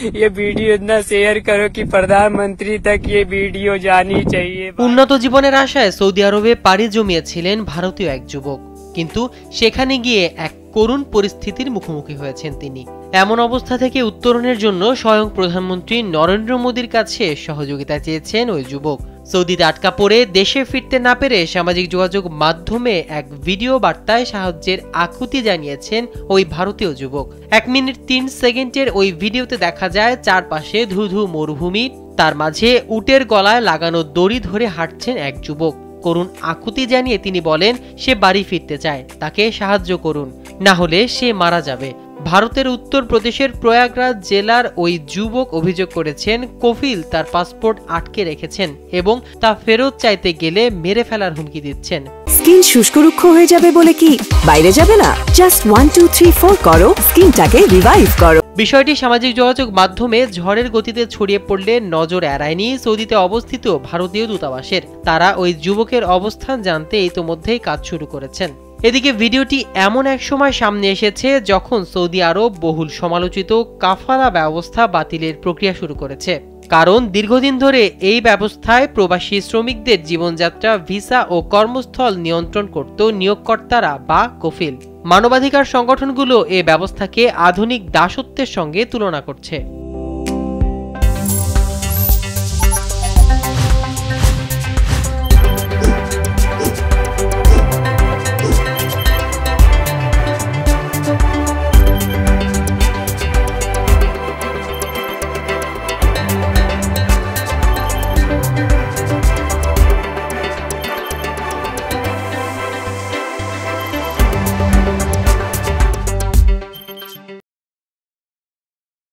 ये वीडियो इतना शेयर करो कि प्रधानमंत्री तक ये वीडियो जानी चाहिए। উন্নত জীবনের আশায় সৌদি আরবে পাড়ি জমিয়েছিলেন ভারতীয় এক যুবক, কিন্তু সেখানে গিয়ে এক করুণ পরিস্থিতির মুখোমুখি হয়েছেন তিনি। এমন অবস্থা থেকে উত্তরণের জন্য স্বয়ং প্রধানমন্ত্রী নরেন্দ্র মোদীর কাছে সহযোগিতা চেয়েছেন ওই যুবক। সৌদিতে আটকা পড়ে দেশে ফিরতে না পেরে সামাজিক যোগাযোগ মাধ্যমে এক ভিডিও বার্তায় সাহায্যের আকুতি জানিয়েছেন ওই ভারতীয় যুবক। 1 মিনিট 3 সেকেন্ডের ওই ভিডিওতে দেখা যায় চারপাশে ধুধু মরুভূমি, তার মাঝে উটের গলায় লাগানো দড়ি ধরে হাঁটছেন এক যুবক। করুণ আকুতি জানিয়ে তিনি বলেন সে বাড়ি ফিরতে চায়, তাকে সাহায্য করুন, না হলে সে মারা যাবে। ভারতের উত্তর প্রদেশের প্রয়াগরাজ জেলার ওই যুবক অভিযোগ করেছেন কফিল তার পাসপোর্ট আটকে রেখেছেন এবং তা ফেরত চাইতে গেলে মেরে ফেলার হুমকি দিচ্ছেন। স্কিন শুষ্ক রুক্ষ হয়ে যাবে বলে কি বাইরে যাবে না? জাস্ট 1 2 3 4 করো, স্কিনটাকে রিভাইভ করো। বিষয়টি সামাজিক যোগাযোগ মাধ্যমে ঝড়ের গতিতে ছড়িয়ে পড়লে নজর এড়ায়নি সৌদিতে অবস্থিত ভারতীয় দূতাবাসের। তারা ওই যুবকের অবস্থান জানতে ইতোমধ্যেই কাজ শুরু করেছেন। এদিকে ভিডিওটি এমন এক সময় সামনে এসেছে যখন সৌদি আরব বহুল সমালোচিত কাফালা ব্যবস্থা বাতিলের প্রক্রিয়া শুরু করেছে। কারণ দীর্ঘদিন ধরে এই ব্যবস্থায় প্রবাসী শ্রমিকদের জীবনযাত্রা, ভিসা ও কর্মস্থল নিয়ন্ত্রণ করত নিয়োগকর্তারা বা কফিল। মানবাধিকার সংগঠনগুলো এ ব্যবস্থাকে আধুনিক দাসত্বের সঙ্গে তুলনা করছে।